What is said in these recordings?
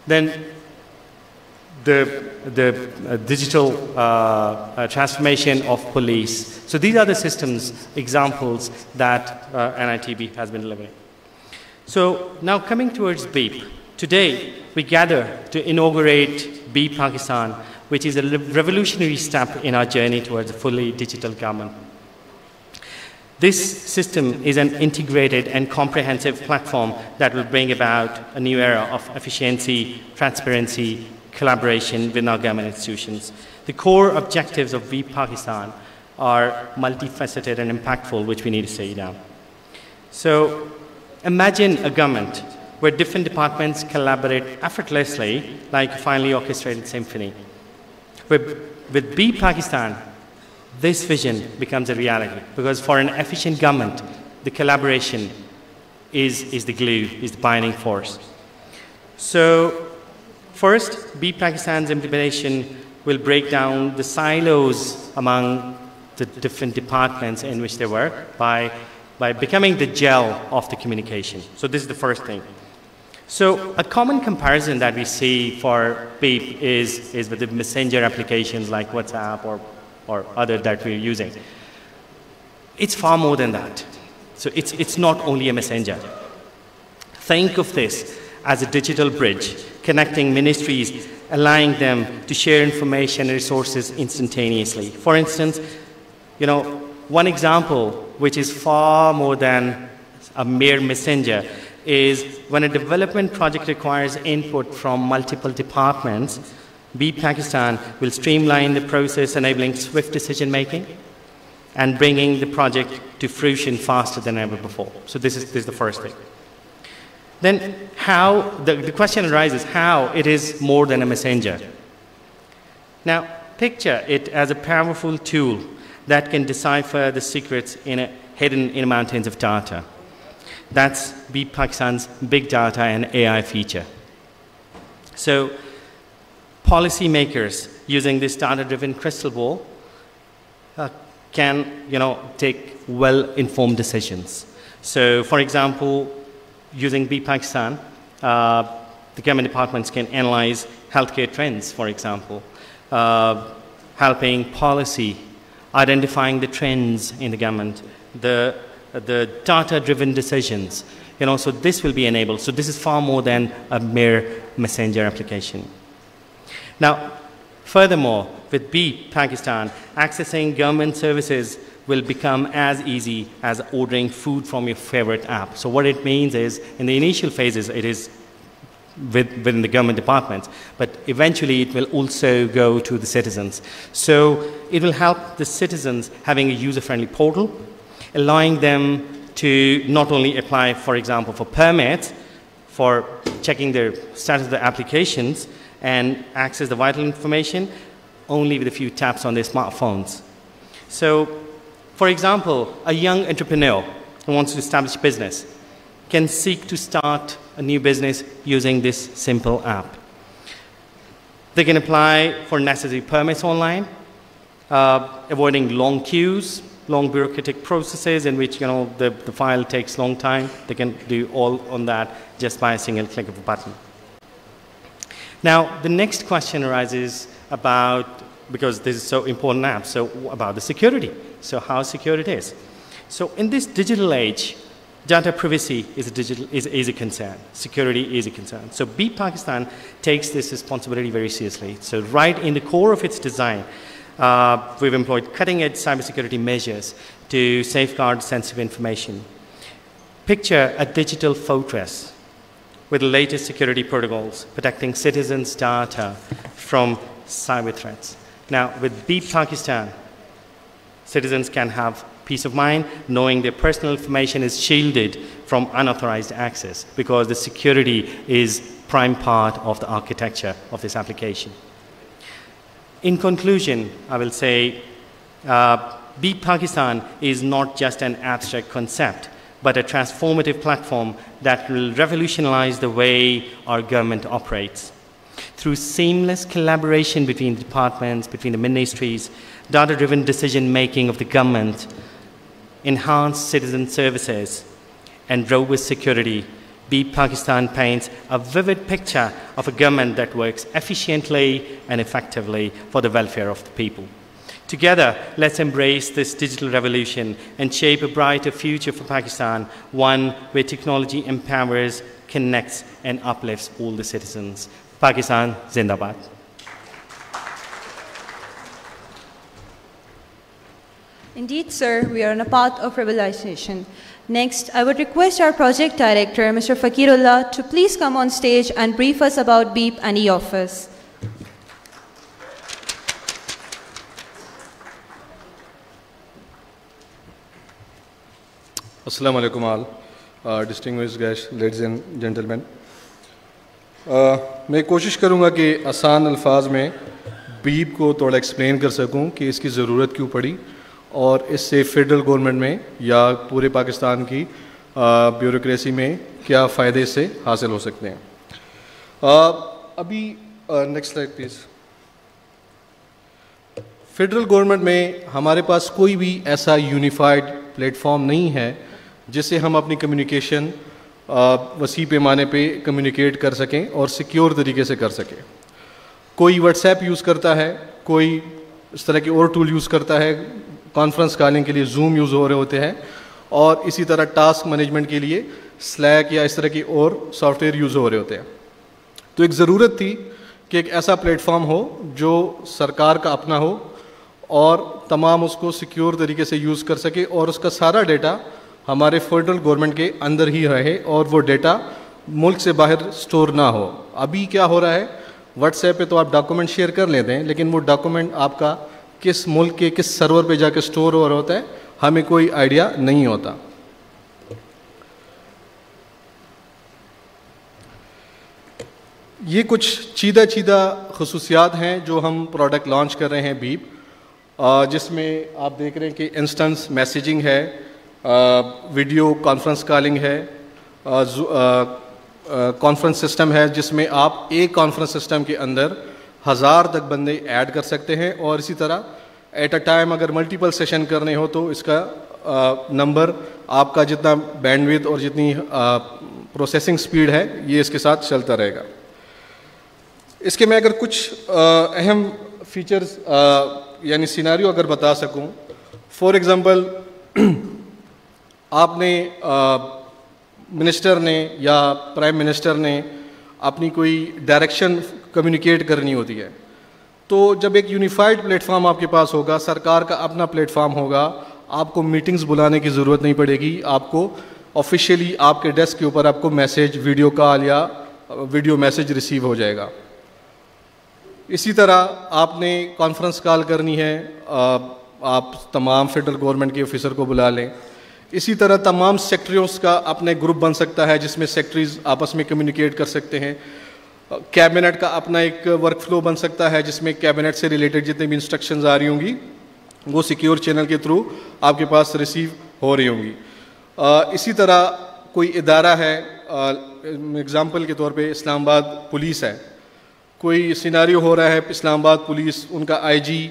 Then the digital transformation of police. So these are the systems examples that NITB has been delivering. So now coming towards BEEP. Today we gather to inaugurate BEEP Pakistan, which is a revolutionary step in our journey towards a fully digital government. This system is an integrated and comprehensive platform that will bring about a new era of efficiency, transparency, collaboration within our government institutions. The core objectives of BEEP Pakistan are multifaceted and impactful, which we need to say now. So imagine a government where different departments collaborate effortlessly like a finely orchestrated symphony. With BEEP Pakistan, this vision becomes a reality, because for an efficient government, the collaboration is the glue, is the binding force. So first, BEEP Pakistan's implementation will break down the silos among the different departments in which they work by becoming the gel of the communication. So this is the first thing. So a common comparison that we see for BEEP is with the messenger applications like WhatsApp or other that we're using. It's far more than that. So it's not only a messenger. Think of this as a digital bridge connecting ministries, allowing them to share information and resources instantaneously. For instance, one example which is far more than a mere messenger is when a development project requires input from multiple departments, BEEP Pakistan will streamline the process, enabling swift decision making and bringing the project to fruition faster than ever before. So this is the first thing. Then how, the question arises, how it is more than a messenger. Now picture it as a powerful tool that can decipher the secrets hidden in mountains of data. That's BEEP Pakistan's big data and AI feature. So policymakers using this data-driven crystal ball can take well-informed decisions. So for example, using BEEP Pakistan, the government departments can analyze healthcare trends, for example, helping policy, identifying the trends in the government, the data-driven decisions. So this will be enabled. So this is far more than a mere messenger application. Now, furthermore, with BEEP Pakistan, accessing government services will become as easy as ordering food from your favorite app. So what it means is, in the initial phases, it is within the government departments, but eventually it will also go to the citizens. So it will help the citizens having a user-friendly portal, allowing them to not only apply, for example, for permits, for checking their status of the applications, and access the vital information only with a few taps on their smartphones. So, for example, a young entrepreneur who wants to establish a business can seek to start a new business using this simple app. They can apply for necessary permits online, avoiding long queues, long bureaucratic processes in which the file takes long time. They can do all on that just by a single click of a button. Now, the next question arises about, because this is so important app, so about the security. So how secure it is. So in this digital age, data privacy is a concern. Security is a concern. So BEEP Pakistan takes this responsibility very seriously. So right in the core of its design, we've employed cutting-edge cybersecurity measures to safeguard sensitive information. Picture a digital fortress with the latest security protocols, protecting citizens' data from cyber threats. Now, with BEEP Pakistan, citizens can have peace of mind knowing their personal information is shielded from unauthorized access, because the security is prime part of the architecture of this application. In conclusion, I will say BEEP Pakistan is not just an abstract concept, but a transformative platform that will revolutionize the way our government operates. Through seamless collaboration between departments, between the ministries, data-driven decision-making of the government, enhanced citizen services, and robust security, Beep Pakistan paints a vivid picture of a government that works efficiently and effectively for the welfare of the people. Together, let's embrace this digital revolution and shape a brighter future for Pakistan, one where technology empowers, connects, and uplifts all the citizens. Pakistan Zindabad. Indeed, sir, we are on a path of realization. Next, I would request our project director, Mr. Fakirullah, to please come on stage and brief us about Beep and e-Office. Assalamu alaikum all, distinguished guests, ladies and gentlemen. میں کوشش کروں گا کہ آسان الفاظ میں beep کو تھوڑا explain کر سکوں کہ اس کی ضرورت کیوں پڑی اور اس سے فیڈرل گورنمنٹ میں یا پورے پاکستان کی بیوروکریسی میں کیا فائدے اس سے حاصل ہو سکتے ہیں. ابھی next slide please. Federal government میں ہمارے پاس کوئی بھی ایسا یونیفائڈ پلیٹ فارم نہیں ہے جس سے ہم اپنی کمیونیکیشن وسیع پیمانے پہ کمیونیکیٹ کر سکیں اور سیکیور طریقے سے کر سکیں. کوئی واٹس ایپ یوز کرتا ہے, کوئی اس طرح کے اور ٹول یوز کرتا ہے, کانفرنس کالنگ کے لیے زوم یوز ہو رہے ہوتے ہیں, اور اسی طرح ٹاسک مینجمنٹ کے لیے سلیک یا اس طرح کی اور سافٹ ویئر یوز ہو رہے ہوتے ہیں. تو ایک ضرورت تھی کہ ایک ایسا پلیٹ فارم ہو جو سرکار کا اپنا ہو اور تمام اس کو سیکیور طریقے سے یوز کر سکے اور اس کا سارا ڈیٹا ہمارے فیڈرل گورنمنٹ کے اندر ہی رہے اور وہ ڈیٹا ملک سے باہر سٹور نہ ہو. ابھی کیا ہو رہا ہے, واٹس ایپ پہ تو آپ ڈاکومنٹ شیئر کر لیتے ہیں لیکن وہ ڈاکومنٹ آپ کا کس ملک کے کس سرور پہ جا کے سٹور ہو رہا ہوتا ہے ہمیں کوئی آئیڈیا نہیں ہوتا. یہ کچھ چیدہ خصوصیات ہیں جو ہم پروڈکٹ لانچ کر رہے ہیں بیپ, جس میں آپ دیکھ رہے ہیں کہ انسٹنس میسیجنگ ہے, ویڈیو کانفرنس کالنگ ہے, کانفرنس سسٹم ہے جس میں آپ ایک کانفرنس سسٹم کے اندر 1000 تک بندے ایڈ کر سکتے ہیں, اور اسی طرح ایٹ اے ٹائم اگر ملٹیپل سیشن کرنے ہو تو اس کا نمبر آپ کا جتنا بینڈ وڈتھ اور جتنی پروسیسنگ سپیڈ ہے یہ اس کے ساتھ چلتا رہے گا. اس کے میں اگر کچھ اہم فیچرز یعنی سیناریو اگر بتا سکوں, فار ایگزامپل آپ نے منسٹر نے یا پرائم منسٹر نے اپنی کوئی ڈائریکشن کمیونیکیٹ کرنی ہوتی ہے, تو جب ایک یونیفائڈ پلیٹ فارم آپ کے پاس ہوگا, سرکار کا اپنا پلیٹ فارم ہوگا, آپ کو میٹنگز بلانے کی ضرورت نہیں پڑے گی, آپ کو آفیشیلی آپ کے ڈیسک کے اوپر آپ کو میسیج, ویڈیو کال یا ویڈیو میسیج ریسیو ہو جائے گا. اسی طرح آپ نے کانفرنس کال کرنی ہے, آپ تمام فیڈرل گورنمنٹ کے آفیسر کو بلا لیں. اسی طرح تمام سیکٹریز کا اپنے گروپ بن سکتا ہے جس میں سیکٹریز آپس میں کمیونیکیٹ کر سکتے ہیں. کیبنٹ کا اپنا ایک ورک فلو بن سکتا ہے جس میں کیبنٹ سے ریلیٹڈ جتنے بھی انسٹرکشنز آ رہی ہوں گی وہ سیکیور چینل کے تھرو آپ کے پاس ریسیو ہو رہی ہوں گی. اسی طرح کوئی ادارہ ہے, اگزامپل کے طور پہ اسلام آباد پولیس ہے, کوئی سیناریو ہو رہا ہے اسلام آباد پولیس, ان کا آئی جی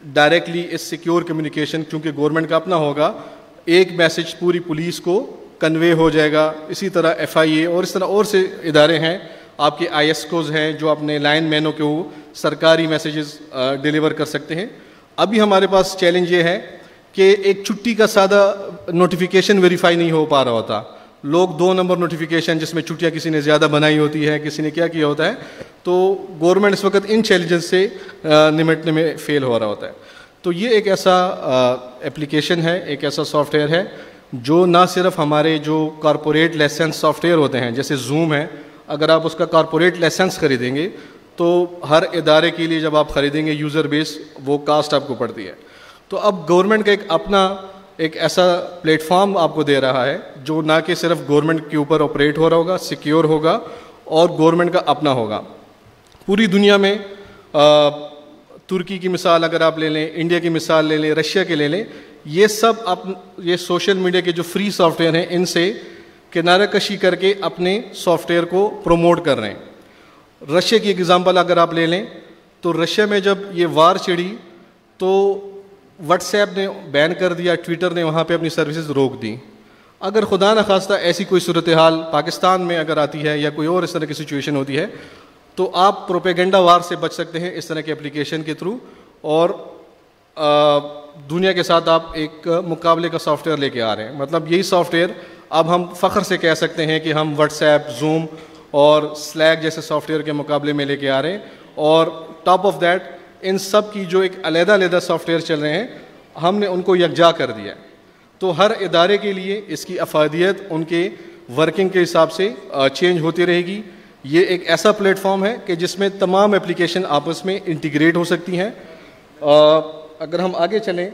ڈائریکٹلی اس سیکیور کمیونیکیشن کیونکہ گورنمنٹ کا اپنا ہوگا, ایک میسیج پوری پولیس کو کنوے ہو جائے گا. اسی طرح ایف آئی اے اور اس طرح اور سے ادارے ہیں, آپ کے آئی ایس کوز ہیں جو اپنے لائن مینوں کو سرکاری میسیجز ڈیلیور کر سکتے ہیں. ابھی ہمارے پاس چیلنج یہ ہے کہ ایک چھٹی کا سادہ نوٹیفیکیشن ویریفائی نہیں ہو پا رہا ہوتا, لوگ 2 نمبر نوٹیفیکیشن جس میں چھٹیاں کسی نے زیادہ بنائی ہوتی ہے, کسی نے کیا کیا ہوتا ہے, تو گورنمنٹ اس وقت ان چیلنجز سے نمٹنے میں فیل ہو رہا ہوتا ہے. تو یہ ایک ایسا ایپلیکیشن ہے, ایک ایسا سافٹ ویئر ہے جو نہ صرف ہمارے جو کارپوریٹ لائسنس سافٹ ویئر ہوتے ہیں جیسے زوم ہے, اگر آپ اس کا کارپوریٹ لائسنس خریدیں گے تو ہر ادارے کے لیے جب آپ خریدیں گے یوزر بیس وہ کاسٹ آپ کو پڑتی ہے. تو اب گورنمنٹ کا ایک اپنا ایک ایسا پلیٹ فارم آپ کو دے رہا ہے جو نہ کہ صرف گورنمنٹ کے اوپر آپریٹ ہو رہا ہوگا, سیکیور ہوگا اور گورنمنٹ کا اپنا ہوگا. پوری دنیا میں ترکی کی مثال اگر آپ لے لیں, انڈیا کی مثال لے لیں, رشیا کے لے لیں, یہ سب یہ سوشل میڈیا کے جو فری سافٹ ویئر ہیں ان سے کنارہ کشی کر کے اپنے سافٹ ویئر کو پروموٹ کر رہے ہیں. رشیا کی ایگزامپل اگر آپ لے لیں تو رشیا میں جب یہ وار چڑھی تو واٹس ایپ نے بین کر دیا, ٹویٹر نے وہاں پہ اپنی سروسز روک دی. اگر خدا نخواستہ ایسی کوئی صورتحال پاکستان میں اگر آتی ہے یا کوئی اور اس طرح کی سچویشن ہوتی ہے تو آپ پروپیگنڈا وار سے بچ سکتے ہیں اس طرح کے اپلیکیشن کے تھرو, اور دنیا کے ساتھ آپ ایک مقابلے کا سافٹ ویئر لے کے آ رہے ہیں. مطلب یہی سافٹ ویئر اب ہم فخر سے کہہ سکتے ہیں کہ ہم واٹس ایپ, زوم اور سلیک جیسے سافٹ ویئر کے مقابلے میں لے کے آ رہے ہیں. اور ٹاپ آف دیٹ ان سب کی جو ایک علیحدہ علیحدہ سافٹ ویئر چل رہے ہیں ہم نے ان کو یکجا کر دیا ہے. تو ہر ادارے کے لیے اس کی افادیت ان کے ورکنگ کے حساب سے چینج ہوتی رہے گی. یہ ایک ایسا پلیٹ فارم ہے کہ جس میں تمام اپلیکیشن آپس میں انٹیگریٹ ہو سکتی ہیں. اگر ہم آگے چلیں,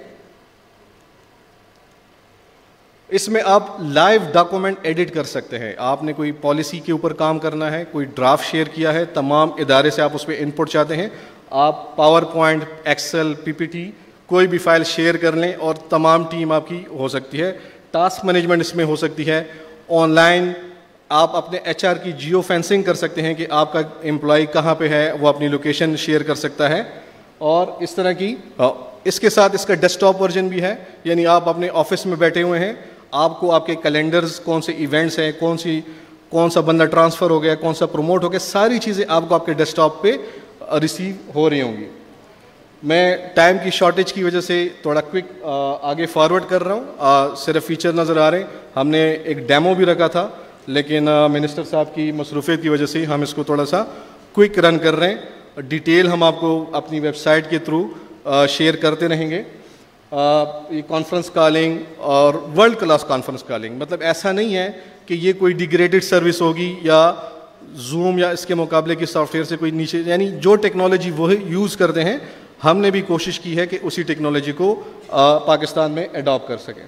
اس میں آپ لائیو ڈاکومنٹ ایڈٹ کر سکتے ہیں. آپ نے کوئی پالیسی کے اوپر کام کرنا ہے, کوئی ڈرافٹ شیئر کیا ہے, تمام ادارے سے آپ اس پہ ان پٹ چاہتے ہیں, آپ پاور پوائنٹ, ایکسل, پی پی ٹی کوئی بھی فائل شیئر کر لیں اور تمام ٹیم آپ کی ہو سکتی ہے. ٹاسک مینجمنٹ اس میں ہو سکتی ہے. آن لائن آپ اپنے ایچ آر کی جیو فینسنگ کر سکتے ہیں کہ آپ کا امپلائی کہاں پہ ہے, وہ اپنی لوکیشن شیئر کر سکتا ہے. اور اس طرح کی اس کے ساتھ اس کا ڈیسک ٹاپ ورژن بھی ہے, یعنی آپ اپنے آفس میں بیٹھے ہوئے ہیں, آپ کو آپ کے کیلنڈرز, کون سے ایونٹس ہیں, کون سا بندہ ٹرانسفر ہو گیا, کون سا پروموٹ ہو گیا, ساری چیزیں آپ کو آپ کے ڈیسک ٹاپ پہ ریسیو ہو رہی ہوں گی. میں ٹائم کی شارٹیج کی وجہ سے تھوڑا کوئک آگے فارورڈ کر رہا ہوں. صرف فیچر نظر آ رہے ہیں. ہم نے ایک ڈیمو بھی رکھا تھا لیکن منسٹر صاحب کی مصروفیت کی وجہ سے ہم اس کو تھوڑا سا کوئک رن کر رہے ہیں. ڈیٹیل ہم آپ کو اپنی ویب سائٹ کے تھرو شیئر کرتے رہیں گے. یہ کانفرنس کالنگ اور ورلڈ کلاس کانفرنس کالنگ, مطلب ایسا نہیں ہے کہ یہ کوئی ڈیگریڈڈ سروس ہوگی یا زوم یا اس کے مقابلے کی سافٹ ویئر سے کوئی نیچے, یعنی جو ٹیکنالوجی وہ یوز کرتے ہیں ہم نے بھی کوشش کی ہے کہ اسی ٹیکنالوجی کو پاکستان میں اڈاپٹ کر سکیں.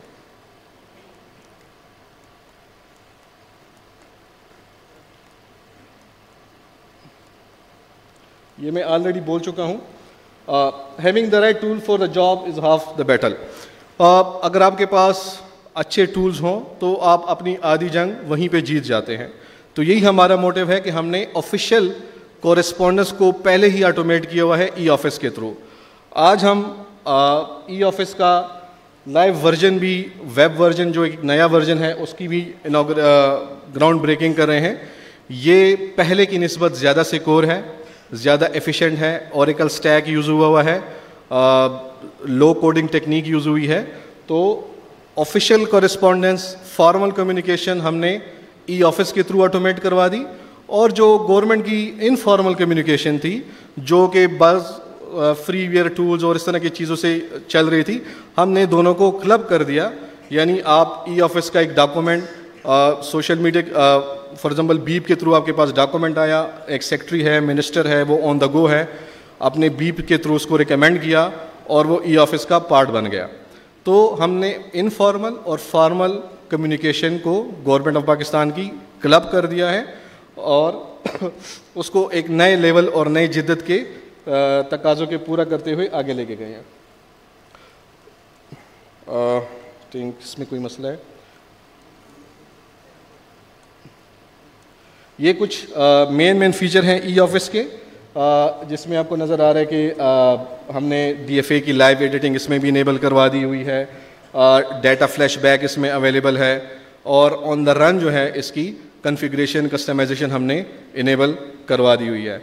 یہ میں آلریڈی بول چکا ہوں. Having the right tool for the job is half the battle. اگر آپ کے پاس اچھے ٹولز ہوں تو آپ اپنی آدھی جنگ وہیں پہ جیت جاتے ہیں. تو یہی ہمارا موٹیو ہے کہ ہم نے آفیشیل کورسپونڈنس کو پہلے ہی آٹومیٹ کیا ہوا ہے ای آفس کے تھرو. آج ہم ای آفس کا لائیو ورژن بھی, ویب ورژن جو ایک نیا ورژن ہے اس کی بھی گراؤنڈ بریکنگ کر رہے ہیں. یہ پہلے کی نسبت زیادہ سیکور ہے, زیادہ ایفیشینٹ ہے. اوریکل اسٹیک یوز ہوا ہے, لو کوڈنگ ٹیکنیک یوز ہوئی ہے. تو آفیشیل کورسپونڈنس, فارمل کمیونیکیشن ہم نے ای آفس کے تھرو آٹومیٹ کروا دی. اور جو گورنمنٹ کی انفارمل کمیونیکیشن تھی جو کہ بعض فری ویئر ٹولز اور اس طرح کی چیزوں سے چل رہی تھی, ہم نے دونوں کو کلب کر دیا. یعنی آپ ای آفس کا ایک document social media, for example beep کے تھرو آپ کے پاس ڈاکومنٹ آیا, ایک سیکٹری ہے, منسٹر ہے, وہ آن دا گو ہے, آپ نے بیپ کے تھرو اس کو ریکمینڈ کیا اور وہ ای آفس کا پارٹ بن گیا. تو ہم نے انفارمل اور فارمل کمیونیکیشن کو گورنمنٹ آف پاکستان کی کلب کر دیا ہے اور اس کو ایک نئے لیول اور نئی جدت کے تقاضوں کے پورا کرتے ہوئے آگے لے کے گئے ہیں. اس میں کوئی مسئلہ ہے؟ یہ کچھ مین فیچر ہیں ای آفس کے, جس میں آپ کو نظر آ رہا ہے کہ ہم نے ڈی ایف اے کی لائیو ایڈیٹنگ اس میں بھی انیبل کروا دی ہوئی ہے. ڈیٹا فلیش بیک اس میں اویلیبل ہے, اور آن دا رن جو ہے اس کی کنفیگریشن, کسٹمائزیشن ہم نے انیبل کروا دی ہوئی ہے.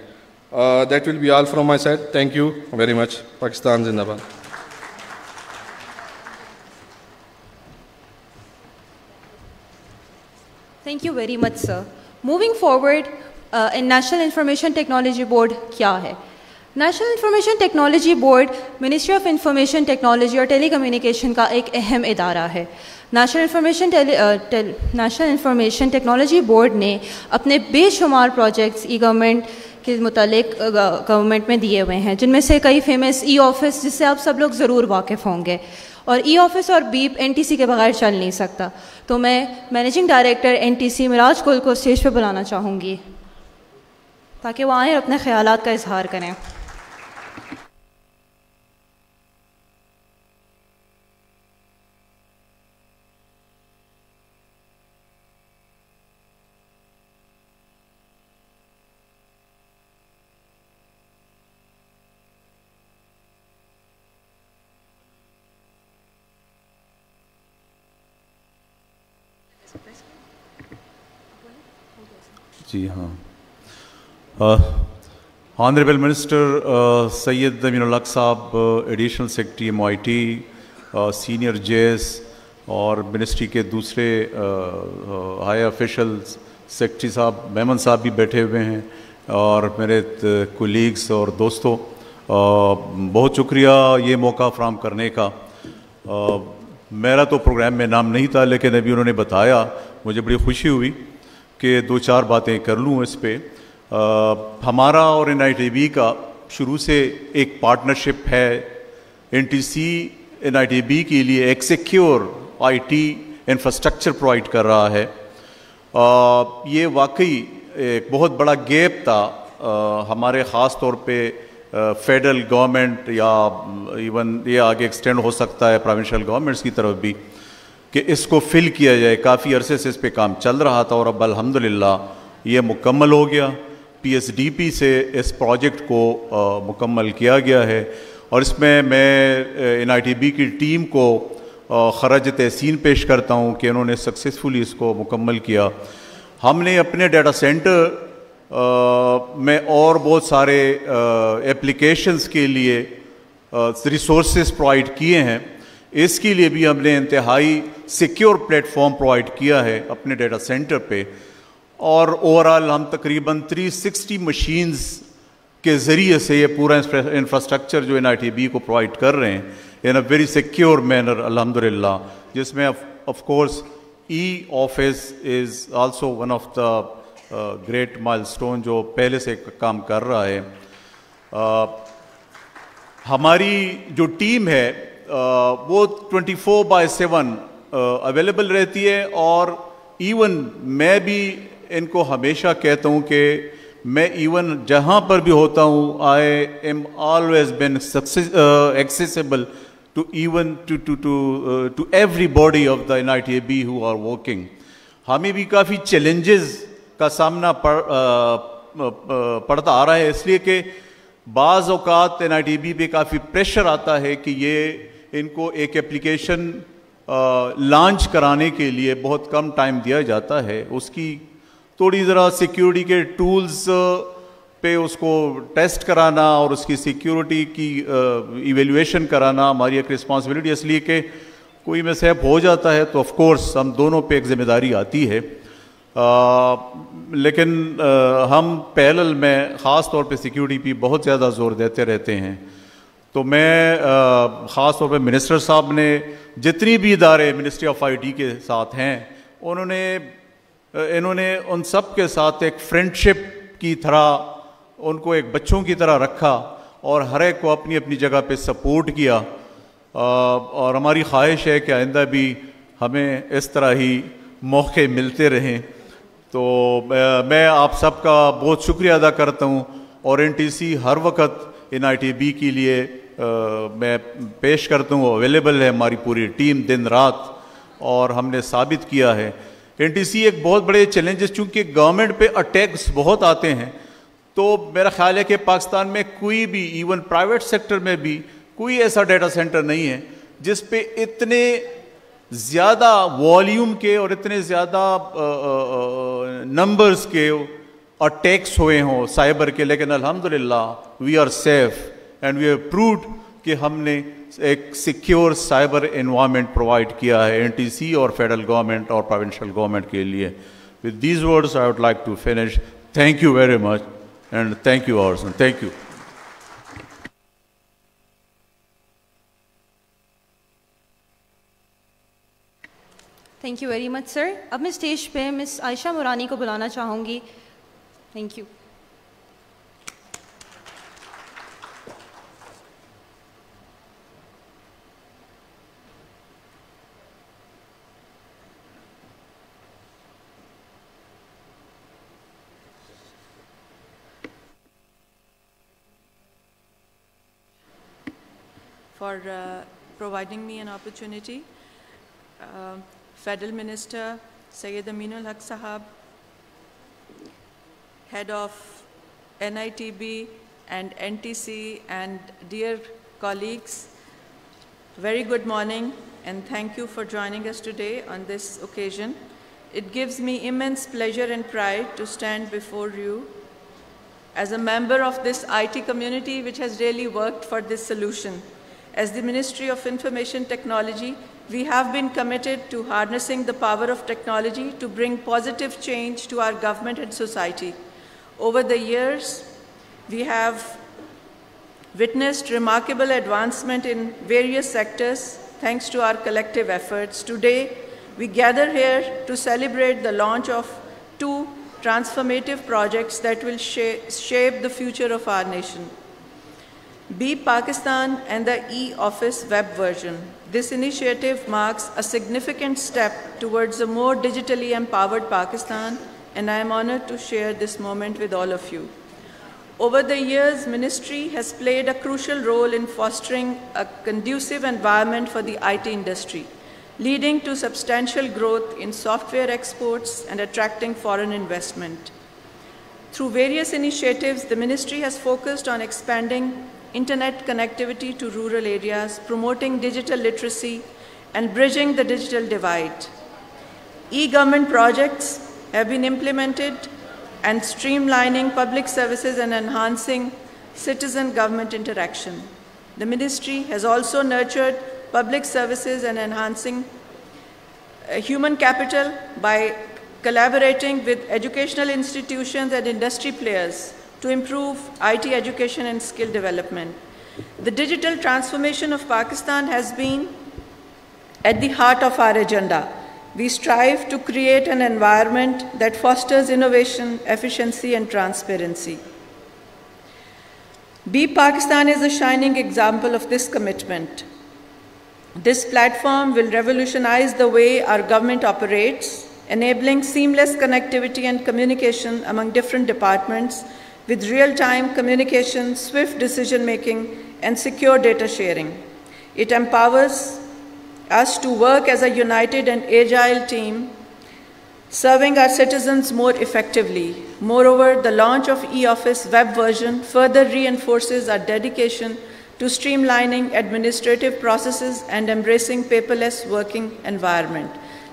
That will be all from my side. Thank you very much. Pakistan زندہ باد. Thank you very much, sir. Moving forward, National Information Technology Board کیا ہے؟ National information technology board ministry of information technology اور ٹیلی communication کا ایک اہم ادارہ ہے. نیشنل انفارمیشن ٹیکنالوجی بورڈ نے اپنے بے شمار پروجیکٹس ای گورنمنٹ کے متعلق گورنمنٹ میں دیے ہوئے ہیں, جن میں سے کئی فیمس ای آفس جس سے آپ سب لوگ ضرور واقف ہوں گے. اور ای آفس اور بیپ این ٹی سی کے بغیر چل نہیں سکتا. تو میں مینیجنگ ڈائریکٹر این ٹی سی مراج کل کو اسٹیج پہ بلانا چاہوں گی تاکہ وہ آئیں اور اپنے خیالات کا اظہار کریں. جی ہاں. آنریبل منسٹر سید امین الحق صاحب, additional secretary MIT, senior JS اور منسٹری کے دوسرے ہائی آفیشلز, سیکرٹری صاحب میمن صاحب بھی بیٹھے ہوئے ہیں, اور میرے کولیگس اور دوستوں, بہت شکریہ یہ موقع فراہم کرنے کا. میرا تو پروگرام میں نام نہیں تھا, لیکن ابھی انہوں نے بتایا, مجھے بڑی خوشی ہوئی کہ 2-4 باتیں کر لوں اس پہ. ہمارا اور NITB کا شروع سے ایک پارٹنرشپ ہے. NTC NITB کے لیے ایک سیکیور IT انفراسٹرکچر پرووائڈ کر رہا ہے. یہ واقعی ایک بہت بڑا گیپ تھا ہمارے, خاص طور پہ فیڈرل گورنمنٹ یا ایون یہ آگے ایکسٹینڈ ہو سکتا ہے پروونشل گورنمنٹس کی طرف بھی, کہ اس کو فل کیا جائے. کافی عرصے سے اس پہ کام چل رہا تھا اور اب الحمدللہ یہ مکمل ہو گیا. PSDP سے اس پروجیکٹ کو مکمل کیا گیا ہے, اور اس میں NITB کی ٹیم کو خراج تحسین پیش کرتا ہوں کہ انہوں نے سکسیسفلی اس کو مکمل کیا. ہم نے اپنے ڈیٹا سینٹر میں اور بہت سارے ایپلیکیشنز کے لیے ریسورسز پرووائڈ کیے ہیں. اس کے لیے بھی ہم نے انتہائی سیکیور پلیٹ فارم پرووائڈ کیا ہے اپنے ڈیٹا سینٹر پہ, اور اوورآل ہم تقریباً 360 مشینز کے ذریعے سے یہ پورا انفراسٹرکچر جو NITB کو پرووائڈ کر رہے ہیں ان اے ویری سیکیور مینر الحمدللہ, جس میں of course office is also one of the great مائل سٹون جو پہلے سے کام کر رہا ہے. ہماری جو ٹیم ہے وہ 24/7 اویلیبل رہتی ہے, اور ایون میں بھی ان کو ہمیشہ کہتا ہوں کہ میں ایون جہاں پر بھی ہوتا ہوں I am always been accessible to even to everybody of the NITB who are working. ہمیں بھی کافی چیلنجز کا سامنا پڑتا آ رہا ہے, اس لیے کہ بعض اوقات NITB پہ کافی پریشر آتا ہے کہ یہ ان کو ایک ایپلیکیشن لانچ کرانے کے لیے بہت کم ٹائم دیا جاتا ہے. اس کی تھوڑی ذرا سیکیورٹی کے ٹولز پہ اس کو ٹیسٹ کرانا اور اس کی سیکیورٹی کی ایویلویشن کرانا ہماری ایک رسپانسبلٹی, اس لیے کہ کوئی مس ہیپ ہو جاتا ہے تو آف کورس ہم دونوں پہ ایک ذمہ داری آتی ہے. لیکن ہم پیرل میں خاص طور پہ سیکیورٹی پہ بہت زیادہ زور دیتے رہتے ہیں. تو میں خاص طور پہ منسٹر صاحب نے جتنی بھی ادارے منسٹری آف IT کے ساتھ ہیں انہوں نے ان سب کے ساتھ ایک فرینڈشپ کی طرح ان کو ایک بچوں کی طرح رکھا, اور ہر ایک کو اپنی اپنی جگہ پہ سپورٹ کیا. اور ہماری خواہش ہے کہ آئندہ بھی ہمیں اس طرح ہی موقع ملتے رہیں. تو میں آپ سب کا بہت شکریہ ادا کرتا ہوں, اور NTC ہر وقت NITB کے لیے میں پیش کرتا ہوں, اویلیبل ہے ہماری پوری ٹیم دن رات, اور ہم نے ثابت کیا ہے. NTC ایک بہت بڑے چیلنجز, چونکہ گورنمنٹ پہ اٹیکس بہت آتے ہیں, تو میرا خیال ہے کہ پاکستان میں کوئی بھی ایون پرائیویٹ سیکٹر میں بھی کوئی ایسا ڈیٹا سینٹر نہیں ہے جس پہ اتنے زیادہ والیوم کے اور اتنے زیادہ نمبرز کے اٹیکس ہوئے ہوں سائبر کے. لیکن الحمدللہ we are safe and we have proved کہ ہم نے ایک سیکیور سائبر انوائرمنٹ پرووائڈ کیا ہے NTC اور فیڈرل گورنمنٹ اور پروونشل گورنمنٹ کے لیے. With these words I would like to finish. Thank you very much and thank you Orson. Thank you. Thank you very much sir. اب میں stage پہ مس عائشہ مورانی کو بلانا چاہوں گی. Thank you. for providing me an opportunity. Federal Minister Syed Amin Ulhaq Sahab, Head of NITB and NTC, and dear colleagues, very good morning and thank you for joining us today on this occasion. it gives me immense pleasure and pride to stand before you as a member of this IT community which has really worked for this solution. As the Ministry of Information Technology, we have been committed to harnessing the power of technology to bring positive change to our government and society. Over the years, we have witnessed remarkable advancement in various sectors thanks to our collective efforts. Today, we gather here to celebrate the launch of 2 transformative projects that will shape the future of our nation. Be Pakistan and the e-Office web version. This initiative marks a significant step towards a more digitally empowered Pakistan, and I am honored to share this moment with all of you. Over the years, Ministry has played a crucial role in fostering a conducive environment for the IT industry, leading to substantial growth in software exports and attracting foreign investment. Through various initiatives, the Ministry has focused on expanding internet connectivity to rural areas, promoting digital literacy, and bridging the digital divide. E-government projects have been implemented and streamlining public services and enhancing citizen-government interaction. The Ministry has also nurtured public services and enhancing human capital by collaborating with educational institutions and industry players to improve IT education and skill development. The digital transformation of Pakistan has been at the heart of our agenda. We strive to create an environment that fosters innovation, efficiency, and transparency. Be Pakistan is a shining example of this commitment. This platform will revolutionize the way our government operates, enabling seamless connectivity and communication among different departments with real-time communication, swift decision-making, and secure data sharing. It empowers us to work as a united and agile team, serving our citizens more effectively. Moreover, the launch of e-Office web version further reinforces our dedication to streamlining administrative processes and embracing paperless working environment.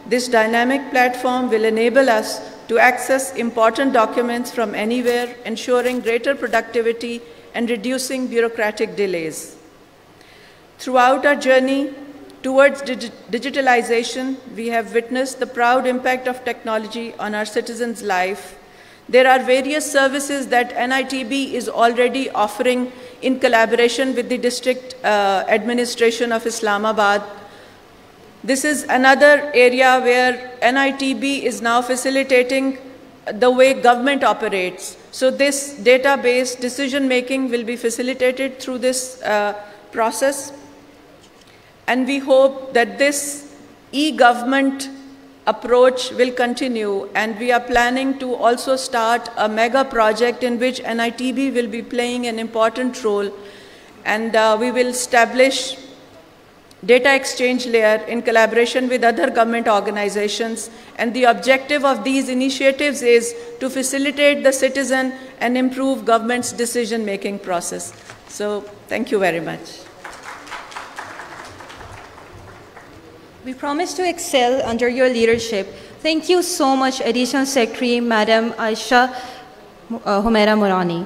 This dynamic platform will enable us to access important documents from anywhere, ensuring greater productivity and reducing bureaucratic delays. Throughout our journey towards digitalization, we have witnessed the proud impact of technology on our citizens' life. There are various services that NITB is already offering in collaboration with the District Administration of Islamabad. This is another area where NITB is now facilitating the way government operates. So this database decision-making will be facilitated through this process. And we hope that this e-government approach will continue, and we are planning to also start a mega project in which NITB will be playing an important role, and we will establish data exchange layer in collaboration with other government organizations, and the objective of these initiatives is to facilitate the citizen and improve government's decision-making process. So, thank you very much. We promise to excel under your leadership. Thank you so much, Additional Secretary Madam Aisha Humaira Murani.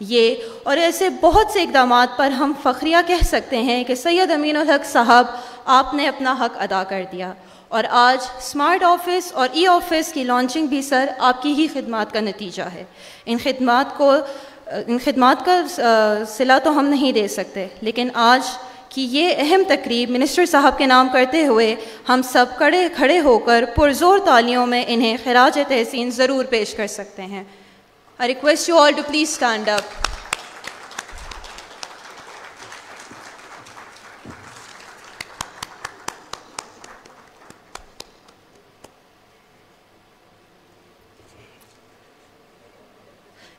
یہ اور ایسے بہت سے اقدامات پر ہم فخریہ کہہ سکتے ہیں کہ سید امین الحق صاحب آپ نے اپنا حق ادا کر دیا، اور آج اسمارٹ آفس اور ای آفس کی لانچنگ بھی سر آپ کی ہی خدمات کا نتیجہ ہے۔ ان خدمات کا صلہ تو ہم نہیں دے سکتے، لیکن آج کی یہ اہم تقریب منسٹر صاحب کے نام کرتے ہوئے ہم سب کھڑے ہو کر پرزور تالیوں میں انہیں خراج تحسین ضرور پیش کر سکتے ہیں۔ I request you all to please stand up.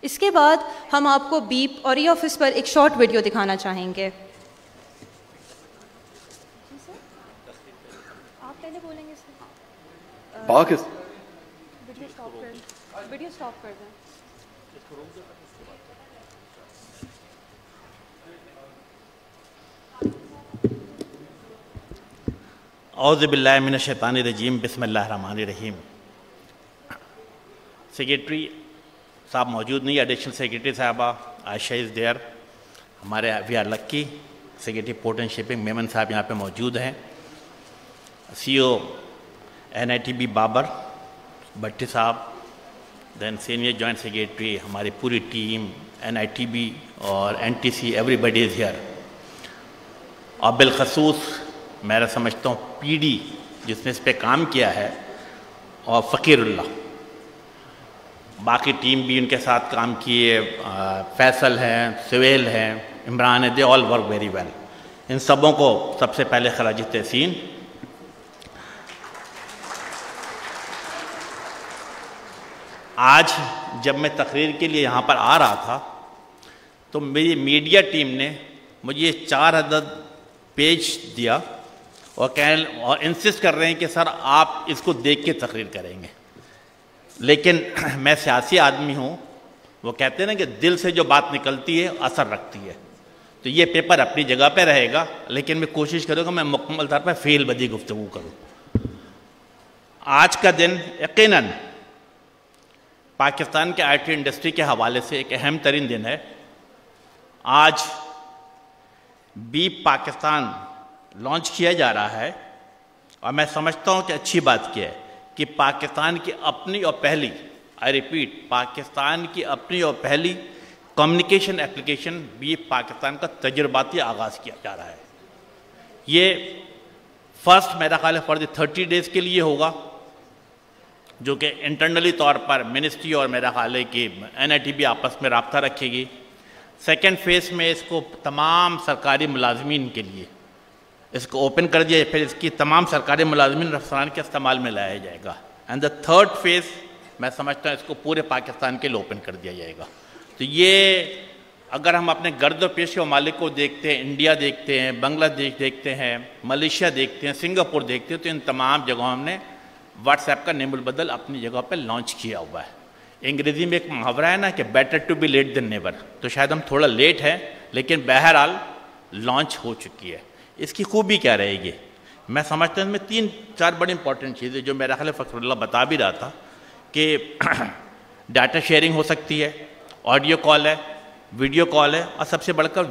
اس کے بعد ہم آپ کو بیپ اور ای آفس پر ایک شارٹ ویڈیو دکھانا چاہیں گے۔ آپ پہلے بولیں گے سر؟ ویڈیو سٹاپ کر دیں۔ اعوذ باللہ من الشیطان الرجیم، بسم اللہ الرحمن الرحیم۔ سیکریٹری صاحب موجود نہیں، ایڈیشنل سیکریٹری صاحبہ عائشہ از دیئر، ہمارے we are lucky, secretary port and shipping Memon صاحب یہاں پہ موجود ہیں، سی او NITB بابر بھٹی صاحب، دین سینئر جوائنٹ سیکریٹری، ہماری پوری ٹیم NITB اور NTC، everybody is here, اور بالخصوص میں سمجھتا ہوں PD جس نے اس پہ کام کیا ہے، اور فقیر اللہ، باقی ٹیم بھی ان کے ساتھ کام کیے، فیصل ہیں، سویل ہیں، عمران ہے، دے آل ورک ویری ویل، ان سبوں کو سب سے پہلے خراج تحسین۔ آج جب میں تقریر کے لیے یہاں پر آ رہا تھا تو میری میڈیا ٹیم نے مجھے 4 عدد پیج دیا اور انسسٹ کر رہے ہیں کہ سر آپ اس کو دیکھ کے تقریر کریں گے، لیکن میں سیاسی آدمی ہوں، وہ کہتے ہیں نا کہ دل سے جو بات نکلتی ہے اثر رکھتی ہے، تو یہ پیپر اپنی جگہ پہ رہے گا، لیکن میں کوشش کروں گا میں مکمل طور پہ فعل بدی گفتگو کروں۔ آج کا دن یقیناً پاکستان کے IT انڈسٹری کے حوالے سے ایک اہم ترین دن ہے۔ آج بیپ پاکستان لانچ کیا جا رہا ہے، اور میں سمجھتا ہوں کہ اچھی بات کیا ہے کہ پاکستان کی اپنی اور پہلی، آئی ریپیٹ، پاکستان کی اپنی اور پہلی کمیونیکیشن ایپلیکیشن بیپ پاکستان کا تجرباتی آغاز کیا جا رہا ہے۔ یہ فرسٹ میرا خیال ہے فار دی 30 days کے لیے ہوگا، جو کہ انٹرنلی طور پر منسٹری اور میرا خیال ہے کہ NITB آپس میں رابطہ رکھے گی۔ سیکنڈ فیز میں اس کو تمام سرکاری ملازمین کے لیے اس کو اوپن کر دیا، پھر اس کی تمام سرکاری ملازمین اور افسران کے استعمال میں لایا جائے گا، اینڈ دا تھرڈ فیز میں سمجھتا ہوں اس کو پورے پاکستان کے لیے اوپن کر دیا جائے گا۔ تو یہ اگر ہم اپنے گرد و پیش کے ممالک کو دیکھتے ہیں، انڈیا دیکھتے ہیں، بنگلہ دیش دیکھتے ہیں، ملیشیا دیکھتے ہیں، سنگاپور دیکھتے ہیں، تو ان تمام جگہوں ہم نے واٹس ایپ کا نیم البدل اپنی جگہ پہ لانچ کیا ہوا ہے۔ انگریزی میں ایک محاورہ ہے نا کہ better to be late than never, تو شاید ہم تھوڑا لیٹ ہیں لیکن بہرحال لانچ ہو چکی ہے۔ اس کی خوبی کیا رہے گی؟ میں سمجھتا ہوں اس میں 3-4 بڑی امپورٹنٹ چیزیں جو میرا خیال فخر اللہ بتا بھی رہا تھا کہ ڈاٹا شیئرنگ ہو سکتی ہے، آڈیو کال ہے، ویڈیو کال ہے، اور سب سے بڑھ کر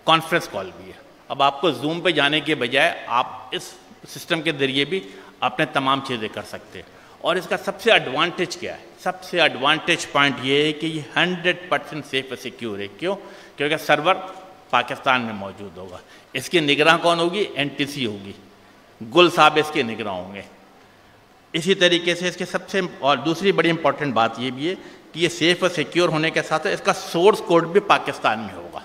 کانفرنس کال بھی ہے۔ اب آپ کو زوم پہ جانے کے بجائے آپ اس سسٹم کے ذریعے بھی اپنے تمام چیزیں کر سکتے ہیں۔ اور اس کا سب سے ایڈوانٹیج کیا ہے؟ سب سے ایڈوانٹیج پوائنٹ یہ ہے کہ یہ 100% سیف اور سیکیور ہے۔ کیوں؟ کیونکہ سرور پاکستان میں موجود ہوگا۔ اس کی نگراں کون ہوگی؟ NTC ہوگی، گل صاحب اس کے نگراں ہوں گے۔ اسی طریقے سے اس کے سب سے اور دوسری بڑی امپورٹنٹ بات یہ بھی ہے کہ یہ سیف اور سیکیور ہونے کے ساتھ اس کا سورس کوڈ بھی پاکستان میں ہوگا۔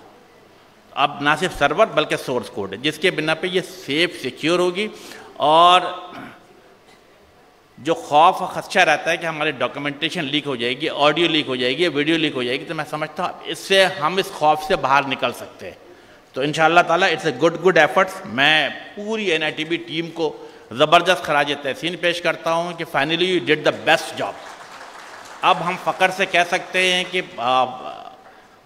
اب نہ صرف سرور بلکہ سورس کوڈ ہے، جس کے بنا پہ یہ سیف سیکیور ہوگی۔ اور جو خوف اور خدشہ رہتا ہے کہ ہماری ڈاکیومنٹیشن لیک ہو جائے گی، آڈیو لیک ہو جائے گی، ویڈیو لیک ہو جائے گی، تو میں سمجھتا ہوں اس سے ہم اس خوف سے باہر نکل سکتے ہیں۔ تو انشاءاللہ تعالیٰ اٹس اے گڈ ایفرٹس۔ میں پوری NITB ٹیم کو زبردست خراج تحسین پیش کرتا ہوں کہ finally you did the best job. اب ہم فخر سے کہہ سکتے ہیں کہ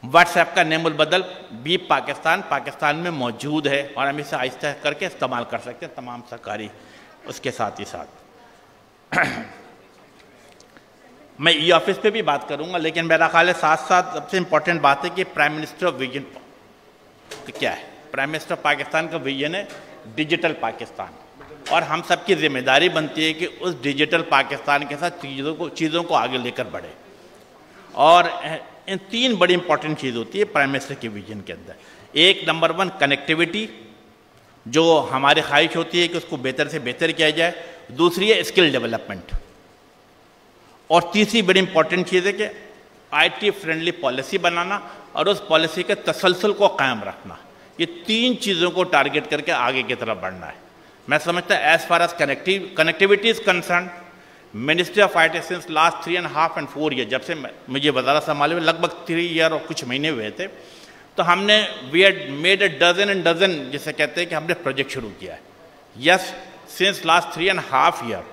واٹس ایپ کا نیم البدل بیپ پاکستان میں موجود ہے، اور ہم اسے آہستہ کر کے استعمال کر سکتے ہیں تمام سرکاری اس کے ساتھ ہی ساتھ۔ میں ای آفس پہ بھی بات کروں گا، لیکن میرا خیال ہے ساتھ ساتھ سب سے امپورٹنٹ بات ہے کہ پرائم منسٹر آف ویژن کیا ہے. پرائم منسٹر آف پاکستان کا ویژن ہے ڈیجیٹل پاکستان، اور ہم سب کی ذمہ داری بنتی ہے کہ اس ڈیجیٹل پاکستان کے ساتھ چیزوں کو آگے لے کر بڑھے. اور ان 3 بڑی امپورٹنٹ چیز ہوتی ہے پرائم منسٹر کے ویژن کے اندر. ایک نمبر 1 کنیکٹیوٹی، جو ہماری خواہش ہوتی ہے کہ اس کو بہتر سے بہتر کیا جائے. دوسری ہے اسکل ڈیولپمنٹ، اور تیسری بڑی امپورٹنٹ چیز ہے کہ آئی ٹی فرینڈلی پالیسی بنانا اور اس پالیسی کے تسلسل کو قائم رکھنا. یہ 3 چیزوں کو ٹارگٹ کر کے آگے کی طرف بڑھنا ہے. میں سمجھتا ہوں as far as connectivity is concern, ministry of I T since last 3.5 and 4 years، جب سے مجھے وزارت سنبھالے ہوئے لگ بھگ 3 years اور کچھ مہینے ہوئے تھے، تو ہم نے we had made a dozen جسے کہتے ہیں کہ ہم نے پروجیکٹ شروع کیا ہے. یس، since last 3.5 years